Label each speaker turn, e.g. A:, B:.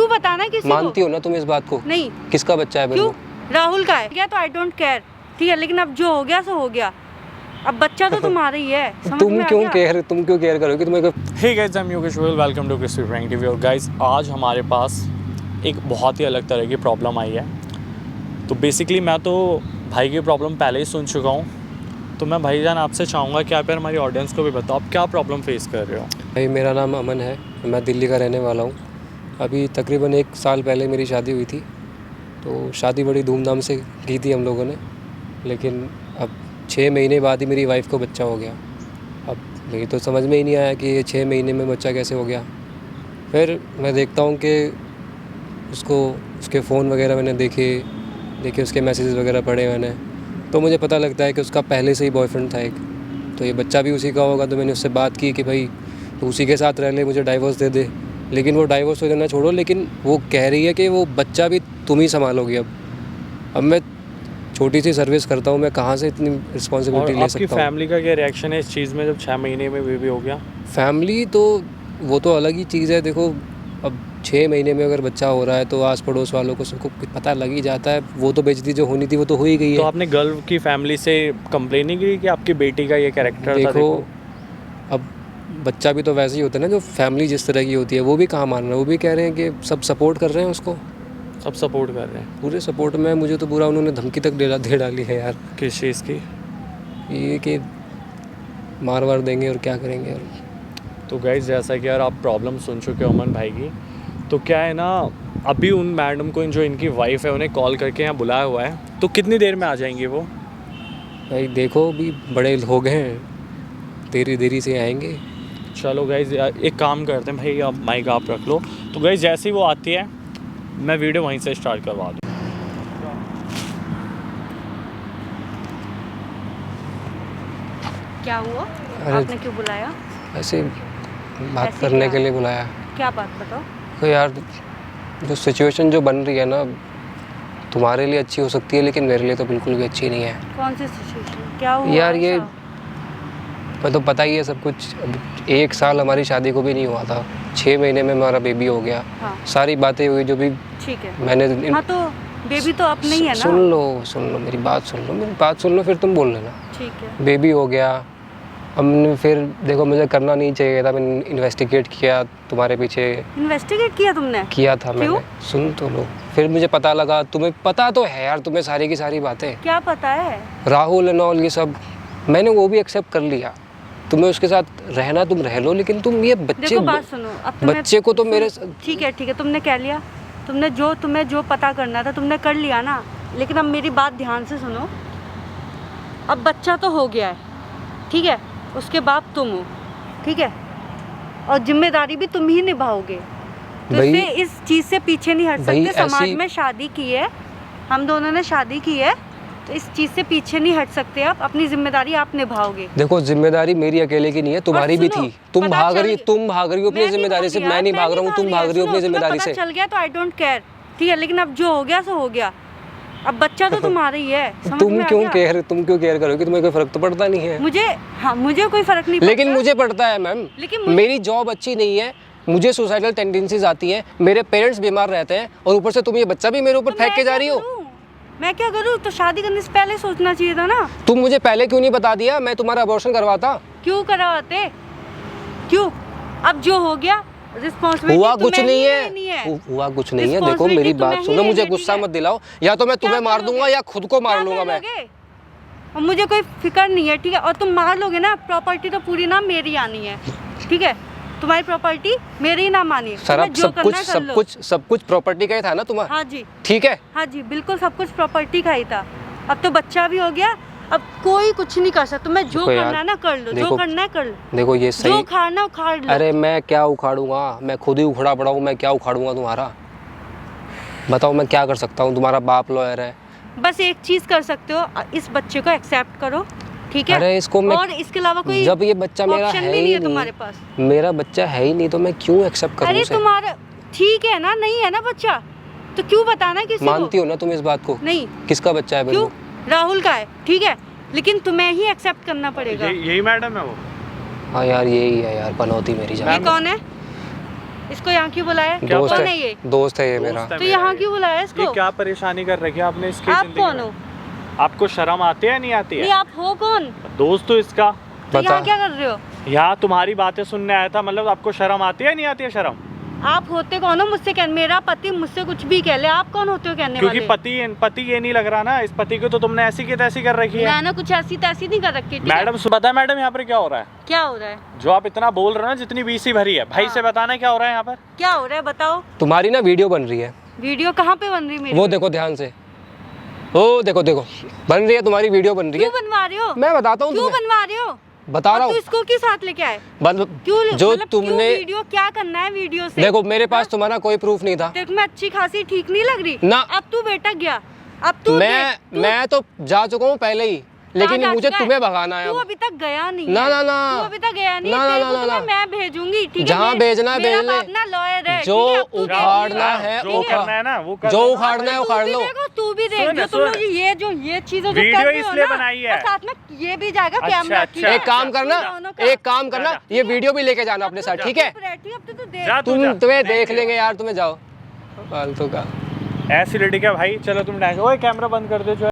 A: क्यों बताना किसी को?
B: मानती हो ना तुम इस बात को?
A: नहीं।
B: किसका बच्चा है?
A: क्यों? राहुल का है क्या? तो आई डोंट केयर, ठीक है, लेकिन अब जो हो गया सो हो गया। अब बच्चा तो तुम्हारा ही है।
B: तुम क्यों केयर करोगे? तुम्हें
C: hey guys, I am Yogesh Goyal, welcome to crispy prank TV. और गाइस, आज हमारे पास एक बहुत ही अलग तरह की प्रॉब्लम आई है। तो बेसिकली मैं तो भाई की प्रॉब्लम पहले ही सुन चुका हूँ, तो मैं भाईजान आपसे चाहूँगा कि आप यार हमारी ऑडियंस को भी बताओ आप क्या प्रॉब्लम फेस कर रहे हो।
B: भाई, मेरा नाम अमन है, मैं दिल्ली का रहने वाला हूँ। अभी तकरीबन 1 साल पहले मेरी शादी हुई थी। तो शादी बड़ी धूमधाम से की थी हम लोगों ने, लेकिन अब 6 महीने बाद ही मेरी वाइफ़ को बच्चा हो गया। अब मेरी तो समझ में ही नहीं आया कि ये 6 महीने में बच्चा कैसे हो गया। फिर मैं देखता हूँ कि उसके फ़ोन वगैरह मैंने देखे उसके मैसेजेस वगैरह पढ़े मैंने, तो मुझे पता लगता है कि उसका पहले से ही बॉयफ्रेंड था एक। तो ये बच्चा भी उसी का होगा। तो मैंने उससे बात की कि भाई तो उसी के साथ रह ले, मुझे डाइवोर्स दे दे। लेकिन वो डाइवोर्स हो जाना छोड़ो, लेकिन वो कह रही है कि वो बच्चा भी तुम ही संभालोगी। अब मैं छोटी सी सर्विस करता हूँ, मैं कहाँ से इतनी रिस्पॉन्सिबिलिटी ले सकता हूँ?
C: आपकी फैमिली का क्या रिएक्शन है इस चीज़ में जब 6 महीने में बेबी हो गया?
B: फैमिली तो वो तो अलग ही चीज़ है। देखो, अब 6 महीने में अगर बच्चा हो रहा है तो आस पड़ोस वालों को सबको पता लग ही जाता है। वो तो बेइज्जती जो होनी थी वो तो हो ही गई है।
C: तो आपने गर्ल की फैमिली से कंप्लेन नहीं की कि आपकी बेटी का ये कैरेक्टर था?
B: देखो, अब बच्चा भी तो वैसे ही होता है ना, जो फैमिली जिस तरह की होती है। वो भी कहाँ मान रहे हैं, वो भी कह रहे हैं कि सब सपोर्ट कर रहे हैं उसको।
C: सब सपोर्ट कर रहे हैं?
B: पूरे सपोर्ट में। मुझे तो पूरा उन्होंने धमकी तक दे डाली है यार।
C: किस चीज़ की?
B: ये कि मार देंगे और क्या करेंगे। और
C: तो गाइस, जैसा कि यार आप प्रॉब्लम सुन चुके हो अमन भाई की, तो क्या है ना, अभी उन मैडम को जो इनकी वाइफ है उन्हें कॉल करके यहाँ बुलाया हुआ है। तो कितनी देर में आ जाएंगे वो?
B: भाई देखो, अभी बड़े हो गए हैं, देरी से आएंगे।
C: चलो गाइस, एक काम करते हैं भाई, आप माइक आप रख लो। तो गाइस, जैसे ही वो आती है मैं वीडियो वहीं से स्टार्ट करवा दूँ।
A: क्या हुआ? आपने क्यों बुलाया?
B: ऐसे बात करने के लिए बुलाया।
A: क्या बात बताओ?
B: तो यार, जो सिचुएशन जो बन रही है ना, तुम्हारे लिए अच्छी हो सकती है, लेकिन मेरे लिए तो बिल्कुल भी अच्छी नहीं है।
A: कौन सी सिचुएशन? क्या हुआ
B: यार, ये
A: ऐसा?
B: मैं तो पता ही है सब कुछ। अब 1 साल हमारी शादी को भी नहीं हुआ था, 6 महीने में हमारा बेबी हो गया।
A: हाँ।
B: सारी बातें हुई जो भी
A: ठीक है।
B: मैंने
A: हाँ, तो बेबी तो अपने ही है ना।
B: सुन लो मेरी बात सुन लो, फिर तुम बोल लेना।
A: ठीक है।
B: बेबी हो गया। हमने फिर देखो, मुझे करना नहीं चाहिए था, मैंने इन्वेस्टिगेट किया तुम्हारे पीछे।
A: इन्वेस्टिगेट किया तुमने?
B: किया था
A: क्यों?
B: मैंने। सुन तो लो। फिर मुझे पता लगा, तुम्हें पता तो है यार, तुम्हें सारी की सारी बातें।
A: क्या पता है?
B: राहुल एंड ऑल ये सब मैंने वो भी एक्सेप्ट कर लिया। तुम्हें उसके साथ रहना, तुम रह लो, लेकिन तुम ये
A: देखो, बात सुनो। अब
B: बच्चे को तो मेरे
A: ठीक है, तुमने कह लिया। तुम्हें जो पता करना था तुमने कर लिया ना। लेकिन अब मेरी बात ध्यान से सुनो। अब बच्चा तो हो गया है, ठीक है, उसके बाप तुम हो, ठीक है, और जिम्मेदारी भी तुम ही निभाओगे। तो इससे इस चीज़ से पीछे नहीं हट सकते। समाज में शादी की है, हम दोनों ने शादी की है, तो इस चीज़ से पीछे नहीं हट सकते। आप अपनी जिम्मेदारी आप निभाओगे।
B: देखो, जिम्मेदारी मेरी अकेले की नहीं है, तुम्हारी भी थी। तुम भाग रही हो अपनी जिम्मेदारी से। मैं नहीं भाग रहा हूँ, तुम भाग रही हो अपनी जिम्मेदारी से।
A: चल गया तो आई डोंट केयर, ठीक है, लेकिन अब जो हो गया सो हो गया। अब बच्चा तो तुम्हारा ही है।
B: तुम क्यों केयर करोगे? तुम्हें कोई फर्क तो पड़ता नहीं है।
A: मुझे कोई फर्क नहीं पड़ता।
B: लेकिन मुझे पड़ता है मैम। मेरी जॉब अच्छी नहीं है, मुझे सुसाइडल टेंडेंसीज आती हैं, मेरे पेरेंट्स बीमार रहते हैं, और ऊपर से तुम ये बच्चा भी मेरे ऊपर फेंक के जा रही हो।
A: मैं क्या करूँ? तो शादी करने से पहले सोचना चाहिए था ना।
B: तुम मुझे पहले क्यों नहीं बता दिया? मैं तुम्हारा अबॉर्शन करवाता।
A: क्यों करवाते? क्यों? अब जो हो गया, रिस्पांसिबिलिटी
B: हुआ कुछ नहीं है। देखो, मेरी बात सुनो, मुझे गुस्सा मत दिलाओ, या तो मैं तुम्हें मार दूंगा या खुद को मार लूंगा मैं।
A: और मुझे कोई फिक्र नहीं है, ठीक है, और तुम मार लोगे ना, प्रॉपर्टी तो पूरी ना मेरी आनी है, ठीक है, तुम्हारी प्रॉपर्टी मेरे ही नाम आनी है। सब कुछ प्रॉपर्टी का ही था ना तुम्हारा? हाँ जी, ठीक है, हाँ जी, बिल्कुल सब कुछ प्रॉपर्टी का ही था। अब तो बच्चा भी हो गया, अब कोई कुछ नहीं कर सकता। तुम्हें जो करना ना कर लो, जो करना है कर लो। देखो, ये सही, जो उखाड़ना उखाड़ लो। अरे मैं क्या उखाड़ूंगा? मैं खुद ही उखड़ा पड़ा हूँ, मैं क्या उखाड़ूंगा तुम्हारा? बताओ, मैं क्या कर सकता हूँ? तुम्हारा बाप लॉयर है। बस एक चीज कर सकते हो, इस बच्चे को एक्सेप्ट करो, ठीक है? अरे इसको मैं, और इसके अलावा कोई, जब ये बच्चा मेरा है ही नहीं, तुम्हारे पास मेरा बच्चा है ही नहीं, तो मैं क्यों एक्सेप्ट करूं? अरे तुम्हारा ठीक है ना, नहीं है ना बच्चा, तो क्यों बताना किसी को? मानती हो ना तुम इस बात को? नहीं। किसका बच्चा है? क्यों? राहुल का है, ठीक है, लेकिन तुम्हें ही एक्सेप्ट करना पड़ेगा।
C: यही मैडम है वो?
B: हाँ यार, यही है यार, पनौती मेरी जान।
A: ये कौन है? इसको यहाँ क्यों बुलाया?
B: दोस्त
A: कौन
B: है,
A: है ये?
B: दोस्त है ये मेरा।
A: तो यहाँ क्यों बुलाया इसको?
C: ये क्या परेशानी कर रखी है आपने इसकी
A: आप
C: जिंदगी
A: कौन
C: में?
A: हो?
C: आपको शर्म आती है नहीं आती
A: नहीं,
C: है?
A: आप हो कौन?
C: दोस्त तो इसका।
A: तो
B: बता।
A: यहाँ क्या कर रहे हो?
C: यहाँ तुम्हारी बातें सुनने आया था, मतलब आपको शर्म आती है नहीं आती है शर्म?
A: आप होते कौन हो? मुझसे कह, मेरा पति मुझसे कुछ भी कह ले, आप कौन होते हो कहने
C: क्योंकि
A: वाले?
C: पति ये नहीं लग रहा ना, इस पति को तो तुमने ऐसी की तैसी कर रखी है।
A: मैं ना कुछ ऐसी तैसी नहीं कर रखी, ठीक है?
C: मैडम पता है मैडम यहाँ पर क्या हो रहा है?
A: क्या हो रहा है?
C: जो आप इतना बोल रहे हो ना, जितनी बीसी भरी है, भाई से बताना क्या हो रहा है यहाँ पर?
A: क्या हो रहा है बताओ?
B: तुम्हारी ना वीडियो बन रही है।
A: वीडियो कहाँ पे बन रही है मेरी?
B: वो देखो ध्यान से, ओ देखो देखो बन रही है, तुम्हारी वीडियो बन रही
A: क्यों
B: है।
A: बनवा रहे हो?
B: मैं बताता हूँ
A: क्यों
B: तुम्हें,
A: बनवा रहे हो?
B: बता रहा
A: तो
B: हूँ।
A: इसको क्यों साथ लेके आए? क्यों?
B: जो
A: मतलब क्यों
B: तुमने
A: वीडियो क्या करना है वीडियो से?
B: देखो, मेरे पास तुम्हारा कोई प्रूफ नहीं था।
A: देख मैं अच्छी खासी ठीक नहीं लग रही
B: ना।
A: अब तू बेटा गया, अब तू
B: मैं तो जा चुका हूँ पहले ही, लेकिन मुझे तुम्हें भगाना है।
A: तू अभी तक गया नहीं
B: ना
A: है।
B: ना ना,
A: तू अभी तक गया नहीं
B: ना,
A: है।
B: ना,
A: तेरे
B: ना,
A: को
B: ना,
A: तो
B: ना।
A: मैं भेजूंगी, ठीक है?
B: जहाँ भेजना है
A: मेरा
B: भेज ले।
A: बाप ना लॉयर है,
B: जो
A: ठीक है? अब तू देख
B: उखाड़ना
A: लियो।
B: है
C: जो करना है ना वो कर
B: जो
C: लो।
B: उखाड़ना है उखाड़ लो।
A: तू भी देख, जो तुम लोग ये चीजें जो कर
C: वीडियो
A: रहे हो
C: इसलिए
A: ना,
C: बनाई है।
A: और साथ में ये भी जाएगा
C: अच्छा,
A: कैमरा,
C: अच्छा।
A: ठीक है?
B: एक काम करना,
A: दोनों का।
B: एक काम करना, ये वीडियो भी लेके जाना अपने साथ, ठीक है?
A: अब तो तू देख।
C: जा तू जा।
B: तुम्हें देख लेंगे यार, तुम्हें जाओ फालतू का।
C: ऐसी लड़की क्या भाई, चलो तुम ओए कैमरा बंद कर दे जो है।